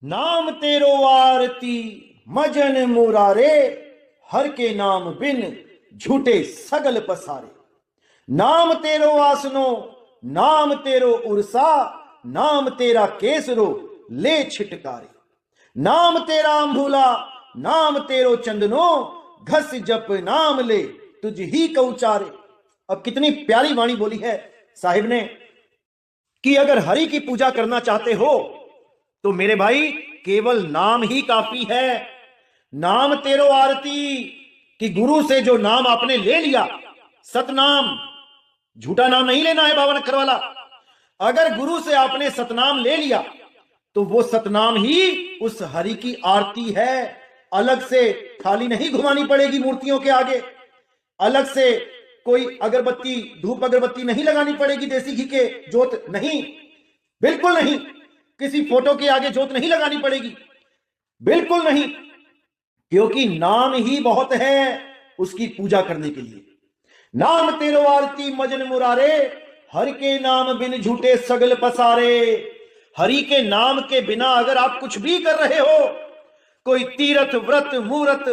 नाम तेरो आरती मजन मुरारे, हर के नाम बिन झूठे सगल पसारे। नाम तेरो आसनो, नाम तेरो उरसा, नाम तेरा केसरो ले छिटकारे। नाम तेरा अंभूला, नाम तेरो चंदनो, घस जप नाम ले तुझ ही को उचारे। अब कितनी प्यारी वाणी बोली है साहिब ने कि अगर हरि की पूजा करना चाहते हो तो मेरे भाई केवल नाम ही काफी है। नाम तेरो आरती, कि गुरु से जो नाम आपने ले लिया, सतनाम, झूठा नाम नहीं लेना है 52 अक्षर वाला। अगर गुरु से आपने सतनाम ले लिया तो वो सतनाम ही उस हरि की आरती है। अलग से थाली नहीं घुमानी पड़ेगी मूर्तियों के आगे, अलग से कोई अगरबत्ती धूप अगरबत्ती नहीं लगानी पड़ेगी, देसी घी के जोत नहीं, बिल्कुल नहीं। किसी फोटो के आगे जोत नहीं लगानी पड़ेगी, बिल्कुल नहीं, क्योंकि नाम ही बहुत है उसकी पूजा करने के लिए। नाम तेरो आरती मजन मुरारे, हरि के नाम बिन झूठे सगल पसारे। हरि के नाम के बिना अगर आप कुछ भी कर रहे हो, कोई तीर्थ व्रत मूर्त,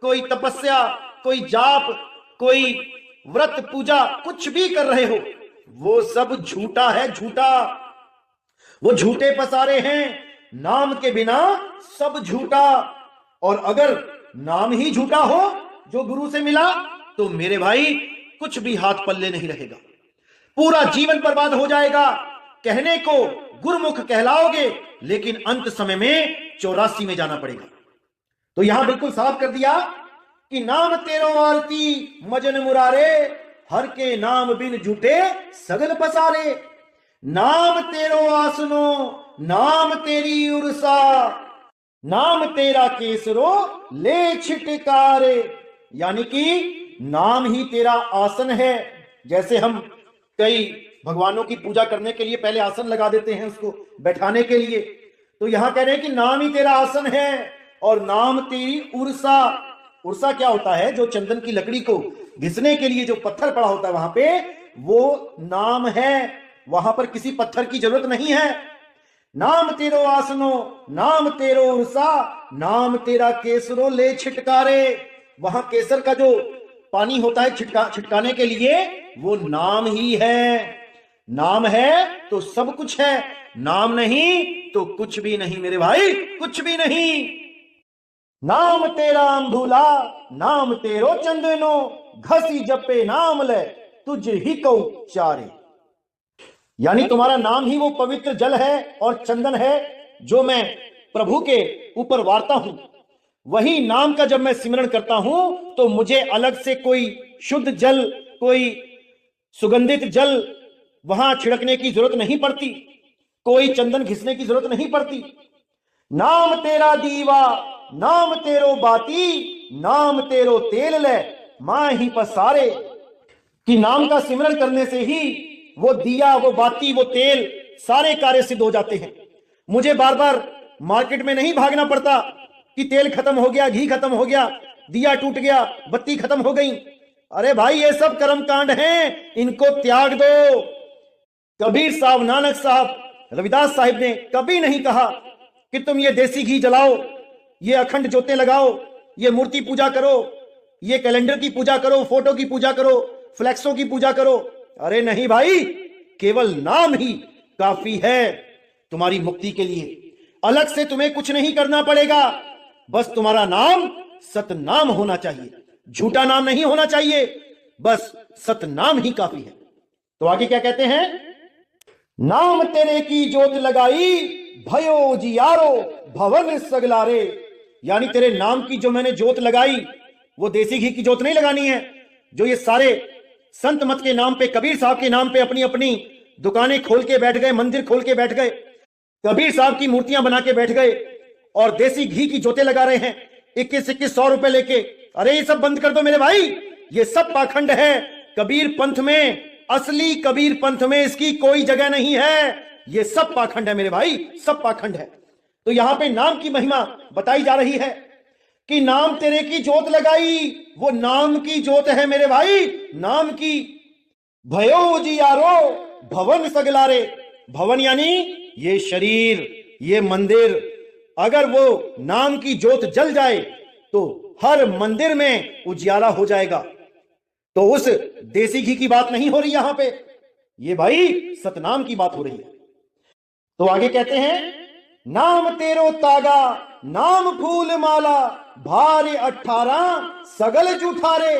कोई तपस्या, कोई जाप, कोई व्रत पूजा, कुछ भी कर रहे हो, वो सब झूठा है, झूठा। वो झूठे पसारे हैं। नाम के बिना सब झूठा। और अगर नाम ही झूठा हो जो गुरु से मिला तो मेरे भाई कुछ भी हाथ पल्ले नहीं रहेगा, पूरा जीवन बर्बाद हो जाएगा। कहने को गुरमुख कहलाओगे लेकिन अंत समय में 84 में जाना पड़ेगा। तो यहां बिल्कुल साफ कर दिया कि नाम तेरो आरती मजन मुरारे, हर के नाम बिन झूठे सगल पसारे। नाम तेरो आसनो, नाम तेरी उर्सा, नाम तेरा केसरो ले छिटकारे। यानी कि नाम ही तेरा आसन है। जैसे हम कई भगवानों की पूजा करने के लिए पहले आसन लगा देते हैं उसको बैठाने के लिए, तो यहां कह रहे हैं कि नाम ही तेरा आसन है और नाम तेरी उर्सा। उर्सा क्या होता है? जो चंदन की लकड़ी को घिसने के लिए जो पत्थर पड़ा होता है वहां पे, वो नाम है। वहां पर किसी पत्थर की जरूरत नहीं है। नाम तेरो आसनो, नाम तेरो उर्सा, नाम तेरा केसरो ले छिटकारे। वहां केसर का जो पानी होता है छिटकाने के लिए, वो नाम ही है। नाम है तो सब कुछ है, नाम नहीं तो कुछ भी नहीं मेरे भाई, कुछ भी नहीं। नाम तेरा अंभूला, नाम तेरो चंदनो, घसी जपे नाम ले तुझ ही को चारे। यानी तुम्हारा नाम ही वो पवित्र जल है और चंदन है जो मैं प्रभु के ऊपर वारता हूं। वही नाम का जब मैं सिमरण करता हूं तो मुझे अलग से कोई शुद्ध जल, कोई सुगंधित जल वहां छिड़कने की जरूरत नहीं पड़ती, कोई चंदन घिसने की जरूरत नहीं पड़ती। नाम तेरा दीवा, नाम तेरो बाती, नाम तेरो तेल ले मां ही पसारे। कि नाम का सिमरण करने से ही वो दिया, वो बाती, वो तेल सारे कार्य सिद्ध हो जाते हैं। मुझे बार बार मार्केट में नहीं भागना पड़ता कि तेल खत्म हो गया, घी खत्म हो गया, दिया टूट गया, बत्ती खत्म हो गई। अरे भाई ये सब कर्म कांड हैं, इनको त्याग दो। कबीर साहब, नानक साहब, रविदास साहिब ने कभी नहीं कहा कि तुम ये देसी घी जलाओ, ये अखंड जोतें लगाओ, ये मूर्ति पूजा करो, ये कैलेंडर की पूजा करो, फोटो की पूजा करो, फ्लैक्सों की पूजा करो। अरे नहीं भाई, केवल नाम ही काफी है तुम्हारी मुक्ति के लिए। अलग से तुम्हें कुछ नहीं करना पड़ेगा, बस तुम्हारा नाम सतनाम होना चाहिए, झूठा नाम नहीं होना चाहिए, बस सतनाम ही काफी है। तो आगे क्या कहते हैं? नाम तेरे की जोत लगाई, भयो जियारो भवन सगलारे। यानी तेरे नाम की जो मैंने जोत लगाई, वो देसी घी की जोत नहीं लगानी है जो ये सारे संत मत के नाम पे, कबीर साहब के नाम पे अपनी अपनी दुकानें खोल के बैठ गए, मंदिर खोल के बैठ गए, कबीर साहब की मूर्तियां बना के बैठ गए और देसी घी की जोतें लगा रहे हैं 21-2100 रुपए लेके। अरे ये सब बंद कर दो मेरे भाई, ये सब पाखंड है। कबीर पंथ में, असली कबीर पंथ में इसकी कोई जगह नहीं है। ये सब पाखंड है मेरे भाई, सब पाखंड है। तो यहां पे नाम की महिमा बताई जा रही है कि नाम तेरे की जोत लगाई, वो नाम की जोत है मेरे भाई, नाम की। भयो जियारो भवन सगलारे। भवन यानी ये शरीर, ये मंदिर, अगर वो नाम की ज्योत जल जाए तो हर मंदिर में उजियाला हो जाएगा। तो उस देसी घी की बात नहीं हो रही यहां पे, ये भाई सतनाम की बात हो रही है। तो आगे कहते हैं, नाम तेरो तागा नाम फूल माला, भारे 18 सगल जुठारे,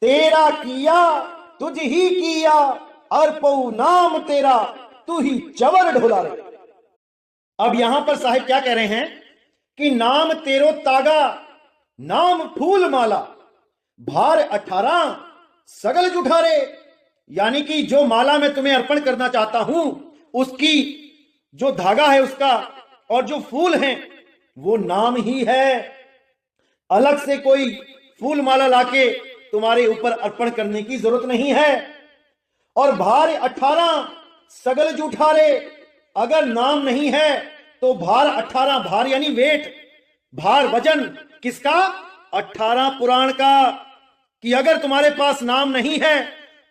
तेरा किया तुझ ही किया, अर्पऊ नाम तेरा तू ही चवर ढोला रे। अब यहां पर साहिब क्या कह रहे हैं कि नाम तेरो तागा नाम फूल माला, भार 18 सगल जुठारे, यानी कि जो माला मैं तुम्हें अर्पण करना चाहता हूं उसकी जो धागा है उसका और जो फूल हैं वो नाम ही है। अलग से कोई फूल माला लाके तुम्हारे ऊपर अर्पण करने की जरूरत नहीं है। और भार 18 सगल जुठारे, अगर नाम नहीं है तो भार 18, भार यानी वेट, भार वजन किसका? 18 पुराण का। कि अगर तुम्हारे पास नाम नहीं है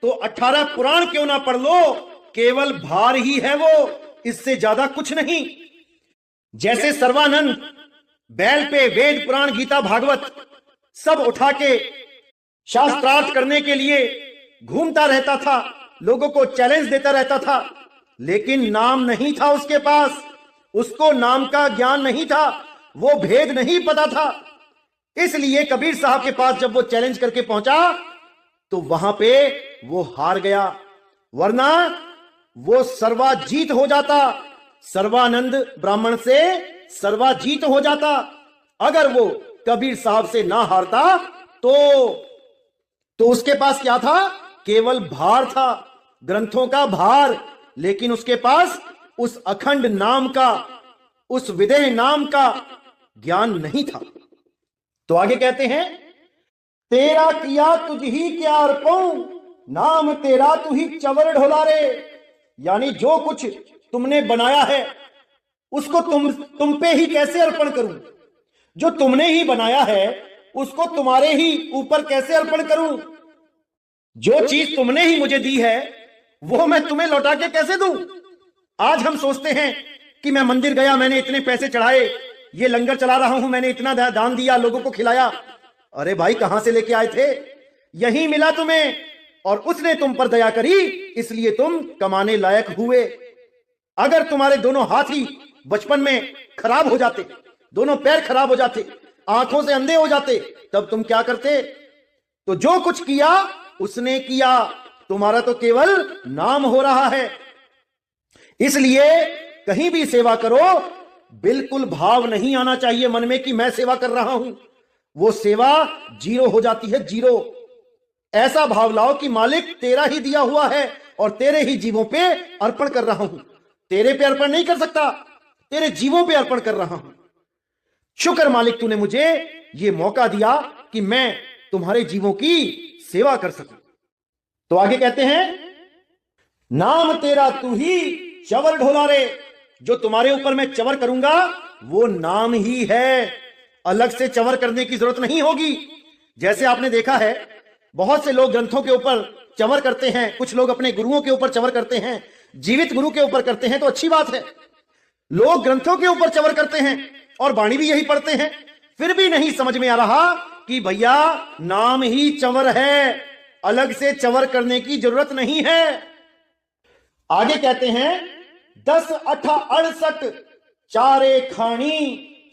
तो 18 पुराण क्यों ना पढ़ लो, केवल भार ही है वो, इससे ज्यादा कुछ नहीं। जैसे सर्वानंद बैल पे वेद पुराण गीता भागवत सब उठा के शास्त्रार्थ करने के लिए घूमता रहता था, लोगों को चैलेंज देता रहता था, लेकिन नाम नहीं था उसके पास, उसको नाम का ज्ञान नहीं था, वो भेद नहीं पता था। इसलिए कबीर साहब के पास जब वो चैलेंज करके पहुंचा तो वहां पे वो हार गया, वरना वो सर्वाजीत हो जाता, सर्वानंद ब्राह्मण से सर्वाजीत हो जाता। अगर वो कबीर साहब से ना हारता तो उसके पास क्या था? केवल भार था, ग्रंथों का भार, लेकिन उसके पास उस अखंड नाम का, उस विदेह नाम का ज्ञान नहीं था। तो आगे कहते हैं, तेरा किया तुझ ही क्या अर्पऊं, नाम तेरा तू ही चवर ढोला रे, यानी जो कुछ तुमने बनाया है उसको तुम पे ही कैसे अर्पण करूं, जो तुमने ही बनाया है उसको तुम्हारे ही ऊपर कैसे अर्पण करूं, जो चीज तुमने ही मुझे दी है वो मैं तुम्हें लौटा के कैसे दूं। आज हम सोचते हैं कि मैं मंदिर गया, मैंने इतने पैसे चढ़ाए, ये लंगर चला रहा हूं, मैंने इतना दान दिया, लोगों को खिलाया। अरे भाई कहां से लेके आए थे? यही मिला तुम्हें और उसने तुम पर दया करी, इसलिए तुम कमाने लायक हुए। अगर तुम्हारे दोनों हाथ ही बचपन में खराब हो जाते, दोनों पैर खराब हो जाते, आंखों से अंधे हो जाते, तब तुम क्या करते? तो जो कुछ किया उसने किया, तुम्हारा तो केवल नाम हो रहा है। इसलिए कहीं भी सेवा करो, बिल्कुल भाव नहीं आना चाहिए मन में कि मैं सेवा कर रहा हूं, वो सेवा जीरो हो जाती है, जीरो। ऐसा भाव लाओ कि मालिक तेरा ही दिया हुआ है और तेरे ही जीवों पे अर्पण कर रहा हूं, तेरे पे अर्पण नहीं कर सकता, तेरे जीवों पे अर्पण कर रहा हूं। शुक्र मालिक तूने मुझे ये मौका दिया कि मैं तुम्हारे जीवों की सेवा कर सकूं। तो आगे कहते हैं, नाम तेरा तू ही चवर ढोला रे, जो तुम्हारे ऊपर मैं चवर करूंगा वो नाम ही है, अलग से चवर करने की जरूरत नहीं होगी। जैसे आपने देखा है बहुत से लोग ग्रंथों के ऊपर चवर करते हैं, कुछ लोग अपने गुरुओं के ऊपर चवर करते हैं, जीवित गुरु के ऊपर करते हैं, तो अच्छी बात है। लोग ग्रंथों के ऊपर चवर करते हैं और वाणी भी यही पढ़ते हैं, फिर भी नहीं समझ में आ रहा कि भैया नाम ही चवर है, अलग से चवर करने की जरूरत नहीं है। आगे कहते हैं, 10 8 68 चारे खानी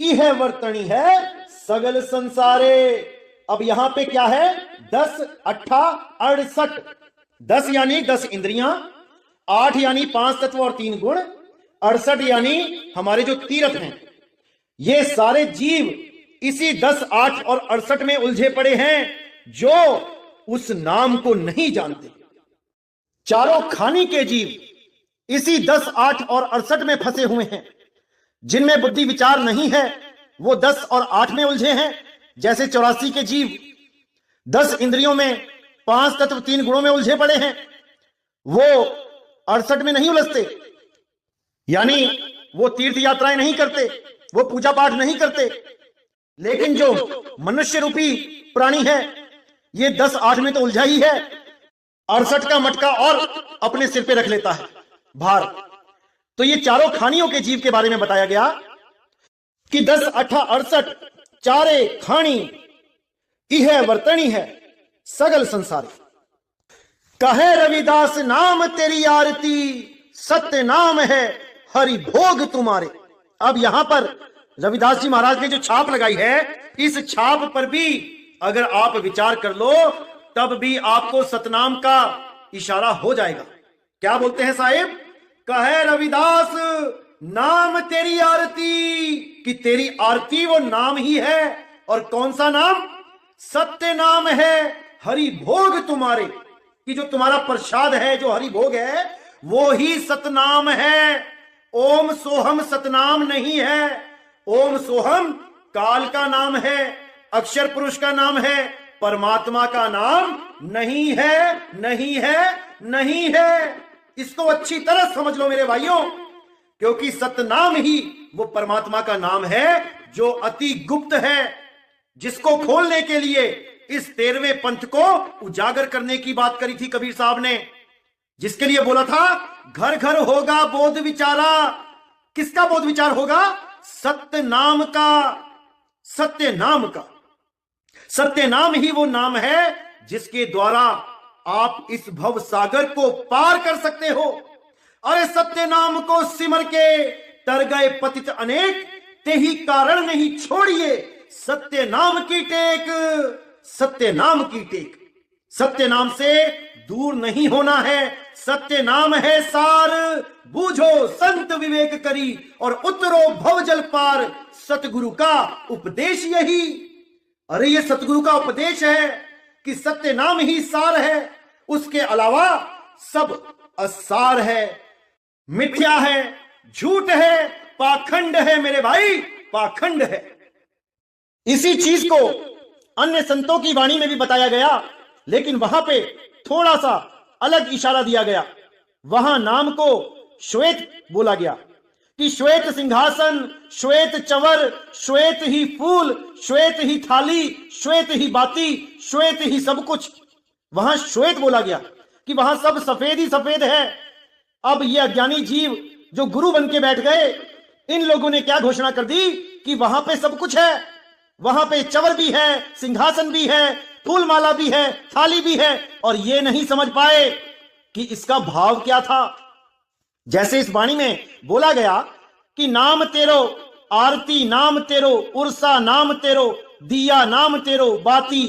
इह वर्तनी है सगल संसारे। अब यहां पे क्या है? 10 8 68, 10 यानी 10 इंद्रियां, 8 यानी 5 तत्व और 3 गुण, 68 यानी हमारे जो तीर्थ हैं, ये सारे जीव इसी 10 8 और 68 में उलझे पड़े हैं, जो उस नाम को नहीं जानते। चारों खानी के जीव इसी 10 8 और 68 में फंसे हुए हैं। जिनमें बुद्धि विचार नहीं है वो 10 और 8 में उलझे हैं। जैसे 84 के जीव 10 इंद्रियों में, 5 तत्व 3 गुणों में उलझे पड़े हैं, वो 68 में नहीं उलझते, यानी वो तीर्थ यात्राएं नहीं करते, वो पूजा पाठ नहीं करते। लेकिन जो मनुष्य रूपी प्राणी है ये 10 8 में तो उलझा ही है, 68 का मटका और अपने सिर पे रख लेता है भार। तो ये चारों खानियों के जीव के बारे में बताया गया कि 10 8 68 चारे खानी इह वर्तनी है सगल संसारी। कहे रविदास नाम तेरी आरती, सत्य नाम है हरि भोग तुम्हारे। अब यहां पर रविदास जी महाराज ने जो छाप लगाई है, इस छाप पर भी अगर आप विचार कर लो तब भी आपको सतनाम का इशारा हो जाएगा। क्या बोलते हैं साहेब? कहे रविदास नाम तेरी आरती, कि तेरी आरती वो नाम ही है। और कौन सा नाम? सत्य नाम है हरि भोग तुम्हारे, कि जो तुम्हारा प्रसाद है, जो हरि भोग है, वो ही सतनाम है। ओम सोहम सतनाम नहीं है। ओम सोहम काल का नाम है, अक्षर पुरुष का नाम है, परमात्मा का नाम नहीं है, नहीं है, नहीं है। इसको अच्छी तरह समझ लो मेरे भाइयों, क्योंकि सतनाम ही वो परमात्मा का नाम है जो अति गुप्त है, जिसको खोलने के लिए इस 13वें पंथ को उजागर करने की बात करी थी कबीर साहब ने, जिसके लिए बोला था घर घर होगा बोध विचारा। किसका बोध विचार होगा? सत्य नाम का, सत्य नाम का। सत्य नाम ही वो नाम है जिसके द्वारा आप इस भव सागर को पार कर सकते हो। अरे सत्य नाम को सिमर के तर गए पतित अनेक, ते ही कारण नहीं छोड़िए सत्य नाम की टेक। सत्य नाम की टेक, सत्य नाम से दूर नहीं होना है। सत्य नाम है सार, बूझो संत विवेक करी और उतरो भवजल पार। सतगुरु का उपदेश यही। अरे ये सतगुरु का उपदेश है कि सत्य नाम ही सार है, उसके अलावा सब असार है, मिथ्या है, झूठ है, पाखंड है मेरे भाई, पाखंड है। इसी चीज को अन्य संतों की वाणी में भी बताया गया, लेकिन वहां पे थोड़ा सा अलग इशारा दिया गया। वहां नाम को श्वेत बोला गया कि श्वेत सिंहासन, श्वेत चवर, श्वेत ही फूल, श्वेत ही थाली, श्वेत ही बाती, श्वेत ही सब कुछ। वहां श्वेत बोला गया कि वहां सब सफेद ही सफेद है। अब ये अज्ञानी जीव जो गुरु बन के बैठ गए, इन लोगों ने क्या घोषणा कर दी कि वहां पे सब कुछ है, वहां पे चवर भी है, सिंहासन भी है, फूल माला भी है, थाली भी है, और ये नहीं समझ पाए कि इसका भाव क्या था। जैसे इस वाणी में बोला गया कि नाम तेरो आरती, नाम तेरो उर्सा, नाम तेरो दिया, नाम तेरो बाती।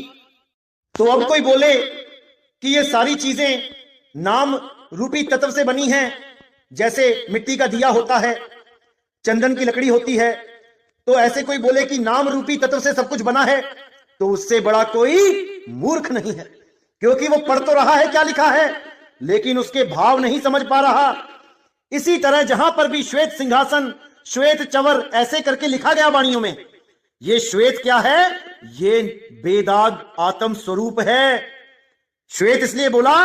तो अब कोई बोले कि ये सारी चीजें नाम रूपी तत्व से बनी हैं, जैसे मिट्टी का दिया होता है, चंदन की लकड़ी होती है, तो ऐसे कोई बोले कि नाम रूपी तत्व से सब कुछ बना है, तो उससे बड़ा कोई मूर्ख नहीं है, क्योंकि वो पढ़ तो रहा है क्या लिखा है, लेकिन उसके भाव नहीं समझ पा रहा। इसी तरह जहां पर भी श्वेत सिंहासन, श्वेत चवर ऐसे करके लिखा गया वाणियों में, ये श्वेत क्या है? ये बेदाग आत्म स्वरूप है। श्वेत इसलिए बोला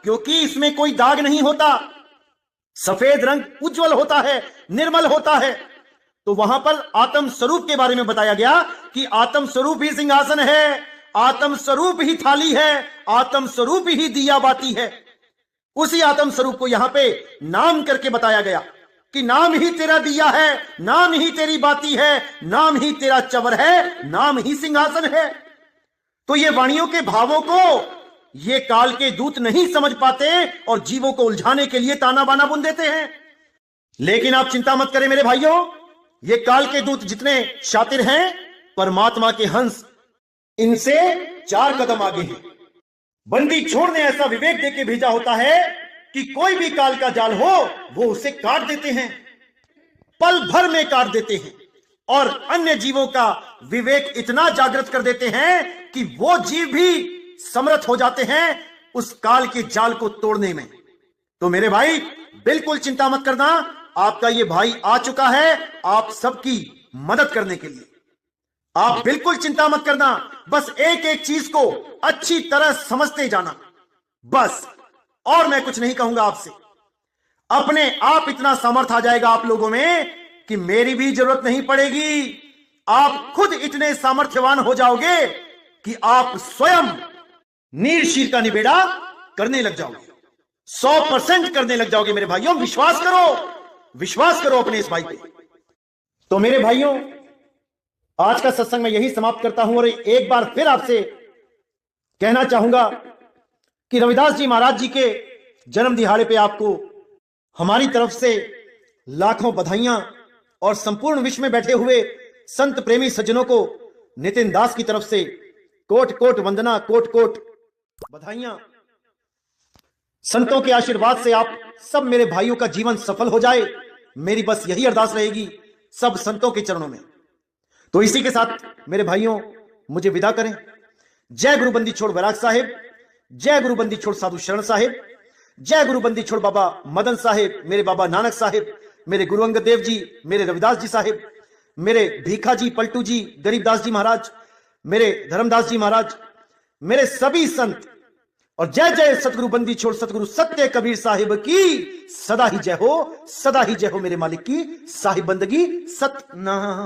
क्योंकि इसमें कोई दाग नहीं होता, सफेद रंग उज्जवल होता है, निर्मल होता है। तो वहां पर आत्म स्वरूप के बारे में बताया गया कि आत्म स्वरूप ही सिंहासन है, आत्म स्वरूप ही थाली है, आत्म स्वरूप ही दिया बाती है। उसी आत्म स्वरूप को यहां पे नाम करके बताया गया कि नाम ही तेरा दिया है, नाम ही तेरी बाती है, नाम ही तेरा चवर है, नाम ही सिंहासन है। तो ये वाणियों के भावों को ये काल के दूत नहीं समझ पाते और जीवों को उलझाने के लिए ताना बाना बुन देते हैं। लेकिन आप चिंता मत करें मेरे भाइयों, ये काल के दूत जितने शातिर हैं, परमात्मा के हंस इनसे 4 कदम आगे हैं। बंदी छोड़ ने ऐसा विवेक देके भेजा होता है कि कोई भी काल का जाल हो वो उसे काट देते हैं, पल भर में काट देते हैं, और अन्य जीवों का विवेक इतना जागृत कर देते हैं कि वो जीव भी समर्थ हो जाते हैं उस काल के जाल को तोड़ने में। तो मेरे भाई बिल्कुल चिंता मत करना, आपका ये भाई आ चुका है आप सबकी मदद करने के लिए। आप बिल्कुल चिंता मत करना, बस एक एक चीज को अच्छी तरह समझते जाना, बस। और मैं कुछ नहीं कहूंगा आपसे। अपने आप इतना सामर्थ्य आ जाएगा आप लोगों में कि मेरी भी जरूरत नहीं पड़ेगी। आप खुद इतने सामर्थ्यवान हो जाओगे कि आप स्वयं नीर शीर का निबेड़ा करने लग जाओगे, 100% करने लग जाओगे मेरे भाइयों। विश्वास करो, विश्वास करो अपने इस भाई पे। तो मेरे भाइयों, आज का सत्संग मैं यही समाप्त करता हूं और एक बार फिर आपसे कहना चाहूंगा कि रविदास जी महाराज जी के जन्म दिहाड़े पे आपको हमारी तरफ से लाखों बधाइयां और संपूर्ण विश्व में बैठे हुए संत प्रेमी सज्जनों को नितिन दास की तरफ से कोट कोट वंदना, कोट कोट बधाइयां। संतों के आशीर्वाद से आप सब मेरे भाइयों का जीवन सफल हो जाए, मेरी बस यही अरदास रहेगी सब संतों के चरणों में। तो इसी के साथ मेरे भाइयों मुझे विदा करें। जय गुरु बंदी छोड़ वैराग साहिब, जय गुरु बंदी छोड़ साधु शरण साहिब, जय गुरु बंदी छोड़ बाबा मदन साहिब, मेरे बाबा नानक साहिब, मेरे गुरु अंगद देव जी, मेरे रविदास जी साहिब, मेरे भीखा जी, पलटू जी, गरीबदास जी महाराज, मेरे धर्मदास जी महाराज, मेरे सभी संत, और जय जय सतगुरु बंदी छोड़ सतगुरु सत्य कबीर साहिब की सदा ही जय हो, सदा ही जय हो मेरे मालिक की साहिब बंदगी सतनाम।